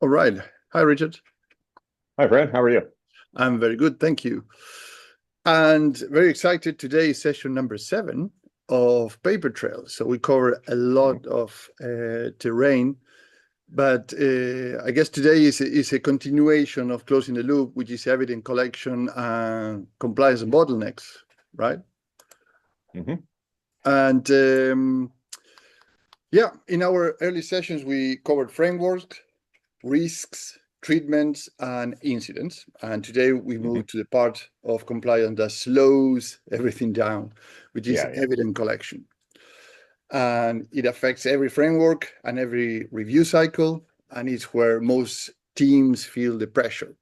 All right. Hi, Richard. Hi, Fred. How are you? I'm very good, thank you. And very excited. Today is session number 7 of Paper Trail. So we cover a lot of terrain, but I guess today is a continuation of closing the loop, which is evidence collection and compliance and bottlenecks, right? Mm-hmm. And yeah, in our early sessions, we covered frameworks, risks, treatments, and incidents. And today we Mm-hmm. move to the part of compliance that slows everything down, which is Yeah. evidence collection. And it affects every framework and every review cycle, and it's where most teams feel the pressure.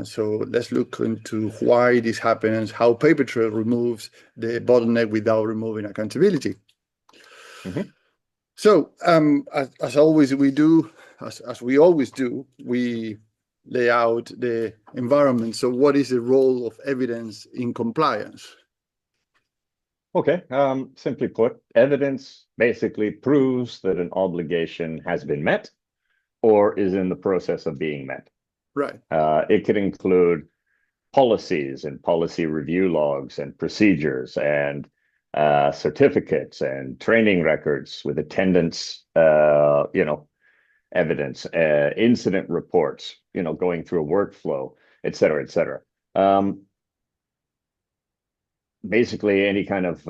So let's look into why this happens, how paper trail removes the bottleneck without removing accountability. Mm-hmm. So, as always, as we always do, we lay out the environment. So, what is the role of evidence in compliance? Okay. Simply put, evidence basically proves that an obligation has been met or is in the process of being met. Right, It could include policies and policy review logs and procedures and certificates and training records with attendance, evidence, incident reports, going through a workflow, et cetera, et cetera. Basically, any kind of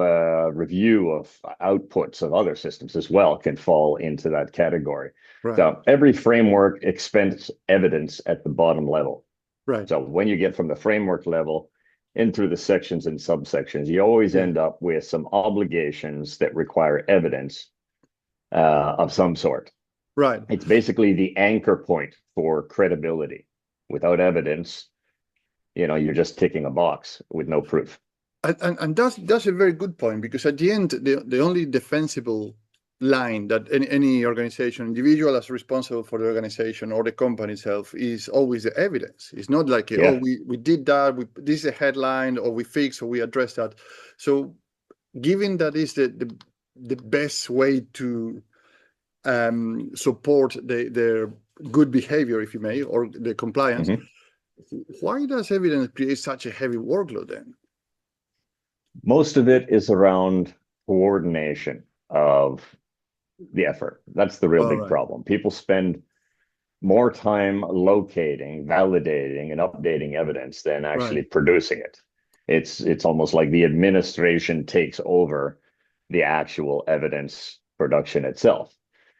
review of outputs of other systems as well can fall into that category. right, So every framework expends evidence at the bottom level. right. So when you get from the framework level in through the sections and subsections, you always Yeah, end up with some obligations that require evidence of some sort. right. It's basically the anchor point for credibility. Without evidence, you're just ticking a box with no proof. And that's a very good point, because at the end, the only defensible line that any organization, individual as responsible for the organization or the company itself, is always the evidence. It's not like, oh, Yeah. we did that, this is a headline, or we fix, or we address that. So given that is the best way to support their good behavior, if you may, or the compliance, Mhm. why does evidence create such a heavy workload then? Most of it is around coordination of the effort. That's the real All big right. problem. People spend more time locating, validating, and updating evidence than Right. actually producing it. It's almost like the administration takes over the actual evidence production itself.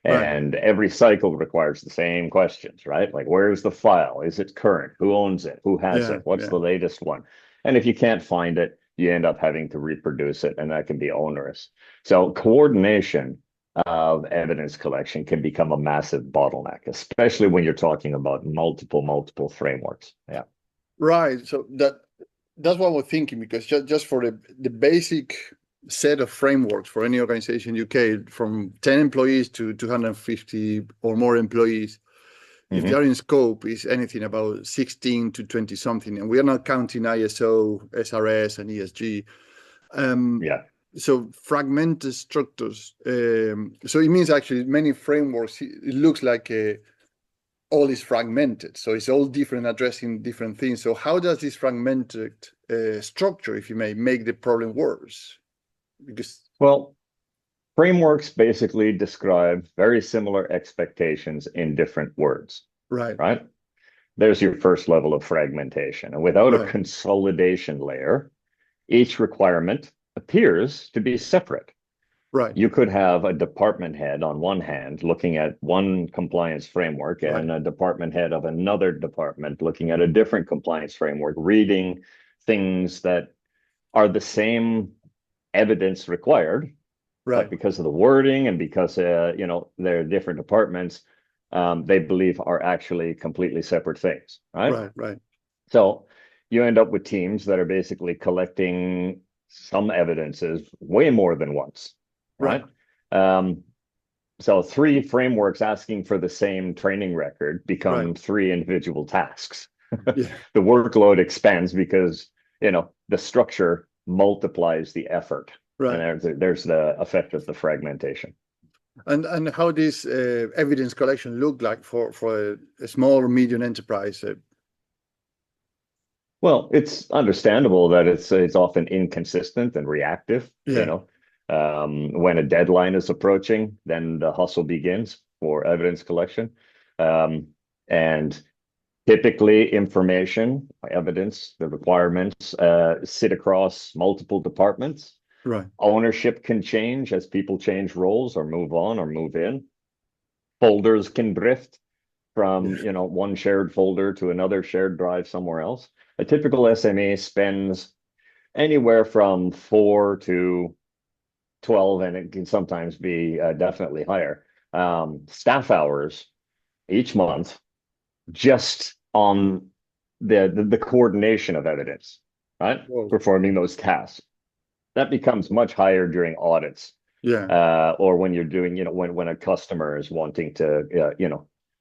Right. And every cycle requires the same questions, right? Like, where's the file? Is it current? Who owns it? Who has Yeah. it? What's Yeah. the latest one? And if you can't find it, you end up having to reproduce it, and that can be onerous. So coordination of evidence collection can become a massive bottleneck, especially when you're talking about multiple frameworks. Yeah. Right. So that's what we're thinking, because just for the basic set of frameworks for any organization in UK, from 10 employees to 250 or more employees, if they Hmm. are in scope, is anything about 16 to 20 something. And we are not counting ISO, SRS, and ESG. Um, Yeah. so fragmented structures. So it means actually many frameworks, it looks like all is fragmented. So it's all different, addressing different things. So how does this fragmented structure, if you may, make the problem worse? Because Well, frameworks basically describe very similar expectations in different words, right, right? There's your first level of fragmentation. And without a right, consolidation layer, each requirement appears to be separate. right, You could have a department head on one hand looking at one compliance framework right, and a department head of another department looking at a different compliance framework, reading things that are the same evidence required, but right, because of the wording and because they're different departments, they believe are actually completely separate things, right? right, right. So you end up with teams that are basically collecting some evidences way more than once, Right. right? Um, so three frameworks asking for the same training record Right. become three individual tasks. Yeah. The workload expands because, the structure multiplies the effort. Right. And there's the effect of the fragmentation. And how this evidence collection look like for a small or medium enterprise? Well, it's understandable that it's often inconsistent and reactive, you Yeah, know. When a deadline is approaching, then the hustle begins for evidence collection. And typically information, evidence, the requirements sit across multiple departments. right. Ownership can change as people change roles or move on or move in. Folders can drift Yeah, from, one shared folder to another shared drive somewhere else. A typical SME spends anywhere from 4 to 12, and it can sometimes be definitely higher, staff hours each month just on the coordination of evidence, right? well, Performing those tasks. That becomes much higher during audits, yeah, or when you're doing, when a customer is wanting to,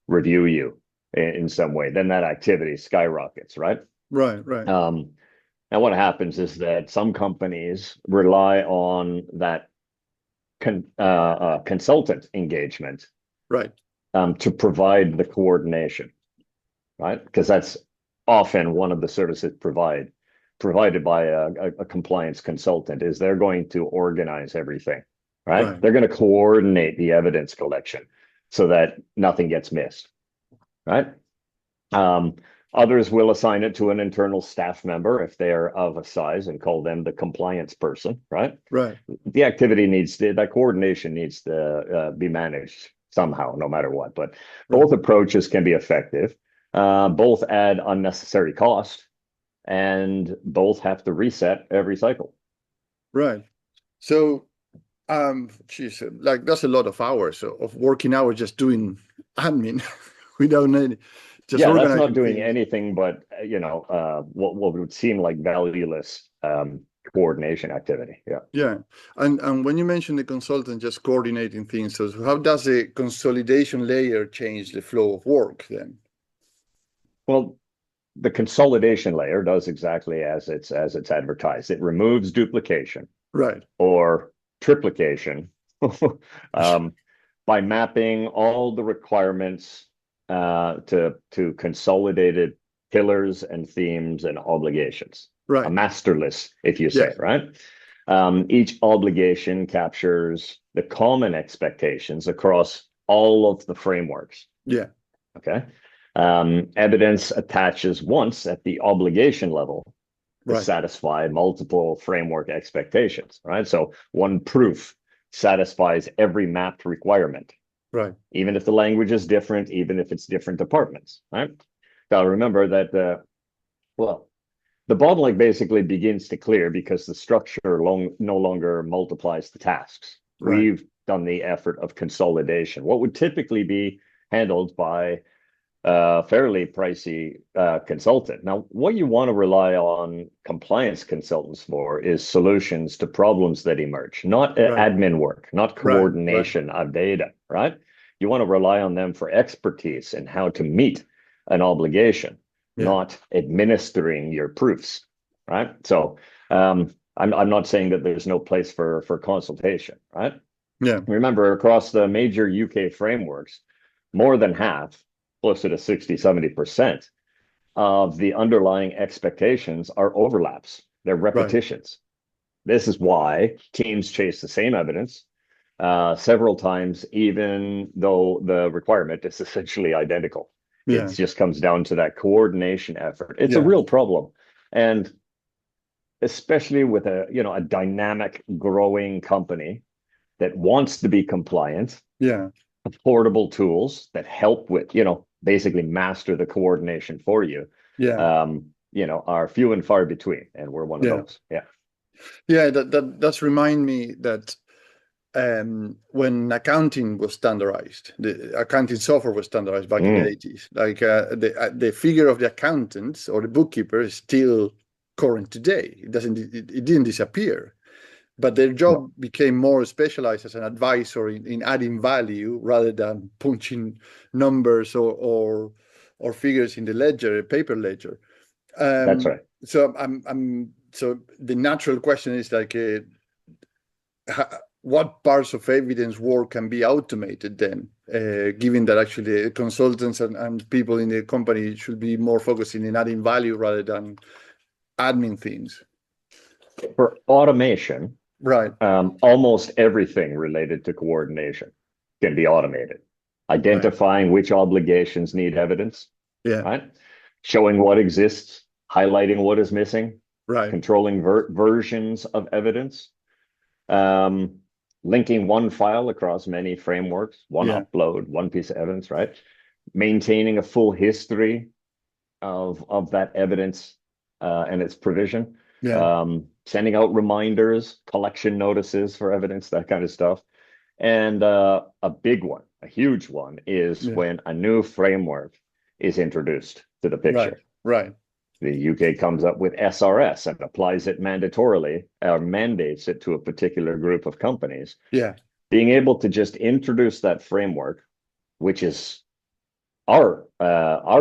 review you in some way, then that activity skyrockets, right? right, right, Um, and what happens is that some companies rely on that consultant engagement right, to provide the coordination, right? Because that's often one of the services provided by a compliance consultant is they're going to organize everything, right? right, They're going to coordinate the evidence collection so that nothing gets missed, right? Um, Others will assign it to an internal staff member if they are of a size and call them the compliance person, right? right, The activity that coordination needs to be managed somehow, no matter what. But right, both approaches can be effective. Both add unnecessary cost, and both have to reset every cycle. right. So, geez, like that's a lot of hours of working hours just doing admin without any, just Yeah, that's not organizing doing things. anything but what would seem like valueless coordination activity. Yeah. Yeah, and when you mention the consultant just coordinating things, so how does the consolidation layer change the flow of work then? Well, the consolidation layer does exactly as it's advertised. It removes duplication Right, or triplication um, by mapping all the requirements to consolidated pillars and themes and obligations. A right, master list, if you yeah, say, right? Each obligation captures the common expectations across all of the frameworks. yeah, Okay. Evidence attaches once at the obligation level to right, satisfy multiple framework expectations, right? So one proof satisfies every mapped requirement, right, even if the language is different, even if it's different departments, right? Now remember that well, the bottleneck basically begins to clear because the structure no longer multiplies the tasks. right, We've done the effort of consolidation. What would typically be handled by fairly pricey consultant. Now, what you want to rely on compliance consultants for is solutions to problems that emerge, not right, admin work, not right, right, coordination of data, right? You want to rely on them for expertise in how to meet an obligation, yeah, not administering your proofs, right? So I'm not saying that there's no place for consultation, right? yeah, Remember, across the major UK frameworks, more than half, closer to 60, 70% of the underlying expectations are overlaps. They're right, repetitions. This is why teams chase the same evidence several times, even though the requirement is essentially identical. It yeah, just comes down to that coordination effort. It's a yeah, real problem. And especially with a dynamic, growing company that wants to be compliant, yeah, affordable tools that help with, basically master the coordination for you, yeah, are few and far between. And we're one of yeah, those. Yeah. yeah. That's remind me that when accounting was standardized, the accounting software was standardized back in the Mm, 80s. Like the figure of the accountant or the bookkeeper is still current today. It didn't disappear, but their no, job became more specialized as an advisor in adding value rather than punching numbers or figures in the ledger, a paper ledger. that's right. So I'm so the natural question is like what parts of evidence work can be automated then, given that actually consultants and people in the company should be more focusing in adding value rather than admin things. For automation, Right. Almost everything related to coordination can be automated. Identifying which obligations need evidence, Yeah. right? Showing what exists, highlighting what is missing, Right. controlling versions of evidence, linking one file across many frameworks, one upload, one piece of evidence, right? Maintaining a full history of that evidence and its provision. Yeah. Sending out reminders, collection notices for evidence, that kind of stuff. And a big one, a huge one, is when a new framework is introduced to the picture. Right. The UK comes up with SRS and applies it mandatorily or mandates it to a particular group of companies. Yeah. Being able to just introduce that framework, which is our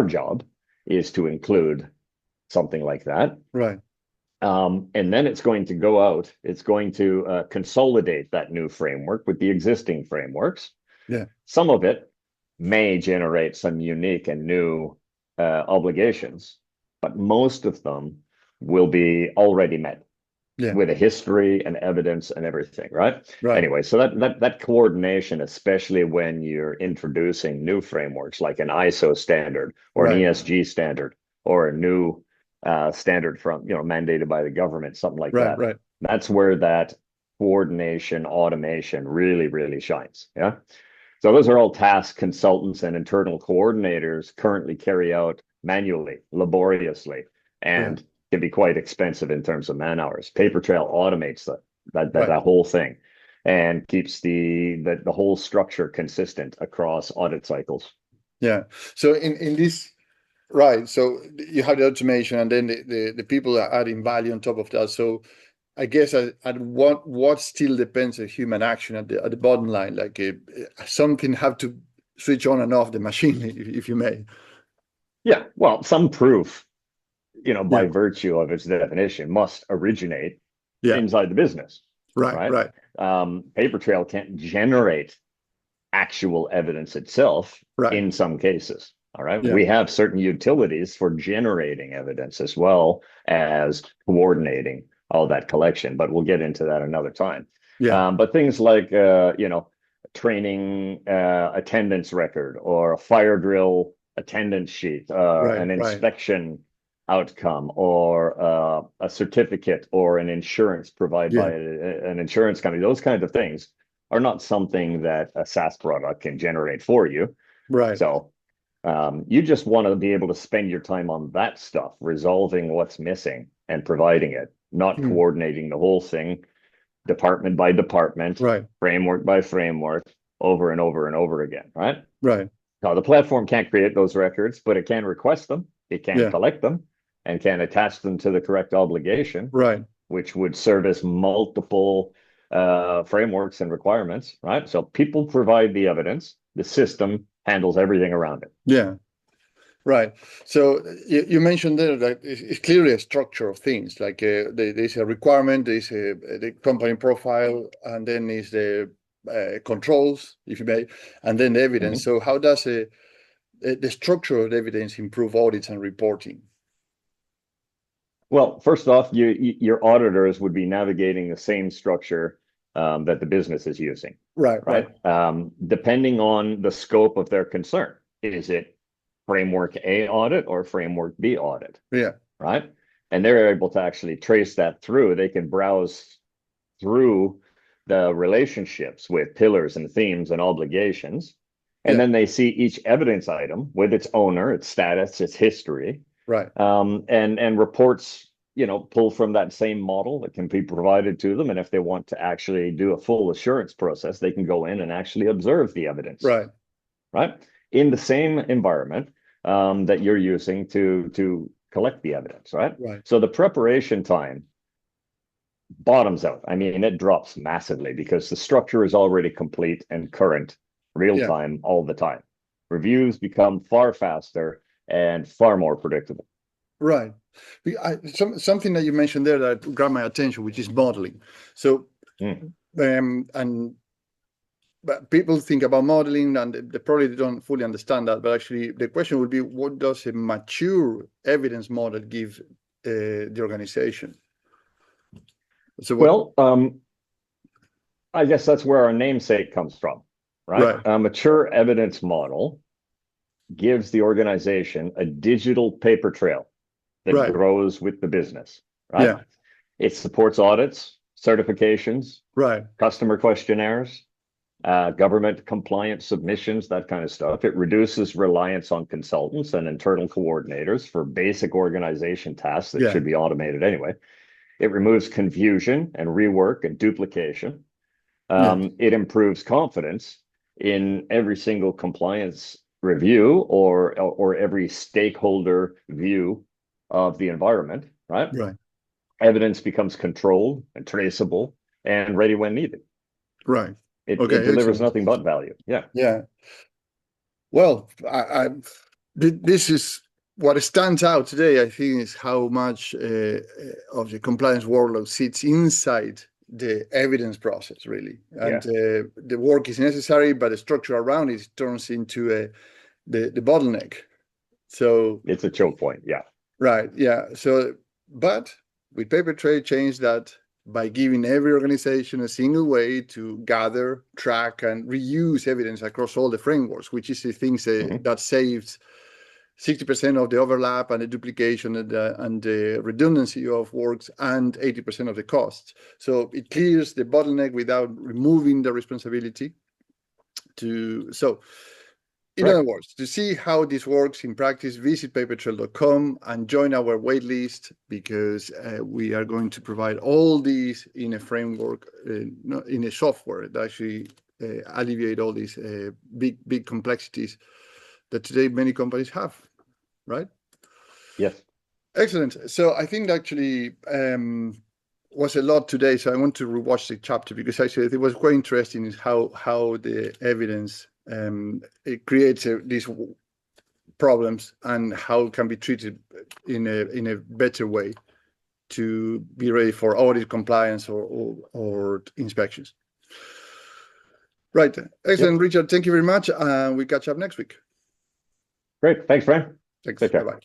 job, is to include something like that. Right. And then it's going to go out. It's going to consolidate that new framework with the existing frameworks. Yeah. Some of it may generate some unique and new obligations, but most of them will be already met with a history and evidence and everything, right? Anyway, so that coordination, especially when you're introducing new frameworks like an ISO standard or an ESG standard or a new standard from, mandated by the government, something like that. Right. That's where that coordination, automation really, really shines. Yeah. So those are all tasks consultants and internal coordinators currently carry out manually, laboriously, and can be quite expensive in terms of man hours. Papertrail automates that whole thing and keeps the whole structure consistent across audit cycles. Yeah. So in this, right. So you have the automation, and then the people are adding value on top of that. So I guess at what still depends on human action at the bottom line, like something have to switch on and off the machine, if you may. Yeah. Well, some proof, by virtue of its definition, must originate inside the business. Right. Papertrail can't generate actual evidence itself in some cases. All right. We have certain utilities for generating evidence as well as coordinating all that collection, but we'll get into that another time. But things like, training attendance record or a fire drill attendance sheet, an inspection outcome, or a certificate or an insurance provided by an insurance company, those kinds of things are not something that a SaaS product can generate for you. Right. So you just want to be able to spend your time on that stuff, resolving what's missing and providing it, not coordinating the whole thing, department by department, framework by framework, over and over and over again. Right. Now, the platform can't create those records, but it can request them, it can collect them, and can attach them to the correct obligation, which would service multiple frameworks and requirements. Right. So people provide the evidence, the system handles everything around it. Yeah. Right. So you mentioned there that it's clearly a structure of things, like there's a requirement, there's the company profile, and then is the controls, if you may, and then the evidence. So how does the structure of the evidence improve audits and reporting? Well, first off, your auditors would be navigating the same structure that the business is using. Right. Depending on the scope of their concern. Is it framework A audit or framework B audit? Right. And they're able to actually trace that through. They can browse through the relationships with pillars and themes and obligations. And then they see each evidence item with its owner, its status, its history. And reports, pull from that same model that can be provided to them. And if they want to actually do a full assurance process, they can go in and actually observe the evidence. Right. In the same environment that you're using to collect the evidence. Right. So the preparation time bottoms out. I mean, it drops massively because the structure is already complete and current, real time, all the time. Reviews become far faster and far more predictable. Right. Something that you mentioned there that grabbed my attention, which is modeling. So and but people think about modeling and they probably don't fully understand that. But actually, the question would be, what does a mature evidence model give the organization? So Well, I guess that's where our namesake comes from, right? A mature evidence model gives the organization a digital paper trail that grows with the business, right? Yeah. It supports audits, certifications, customer questionnaires, government compliant submissions, that kind of stuff. It reduces reliance on consultants and internal coordinators for basic organization tasks that should be automated anyway. It removes confusion and rework and duplication. It improves confidence in every single compliance review or every stakeholder view of the environment, right? Evidence becomes controlled and traceable and ready when needed. It delivers nothing but value. Yeah. Well, this is what stands out today, I think, is how much of the compliance workload sits inside the evidence process, really. And the work is necessary, but the structure around it turns into the bottleneck. So it's a choke point. Yeah. Right. Yeah. So, but with PaperTrail, change that by giving every organization a single way to gather, track, and reuse evidence across all the frameworks, which is the things that saves 60% of the overlap and the duplication and the redundancy of works and 80% of the costs. So it clears the bottleneck without removing the responsibility in other words, to see how this works in practice, visit papertrail.com and join our waitlist, because we are going to provide all these in a framework, in a software that actually alleviate all these big complexities that today many companies have, right? Yes. Excellent. So I think actually was a lot today. So I want to rewatch the chapter, because actually it was quite interesting how the evidence it creates these problems and how it can be treated in a better way to be ready for audit, compliance, or inspections. Right. Excellent, Richard. Thank you very much. We catch up next week. Great. Thanks, Brian. Thanks. Bye-bye.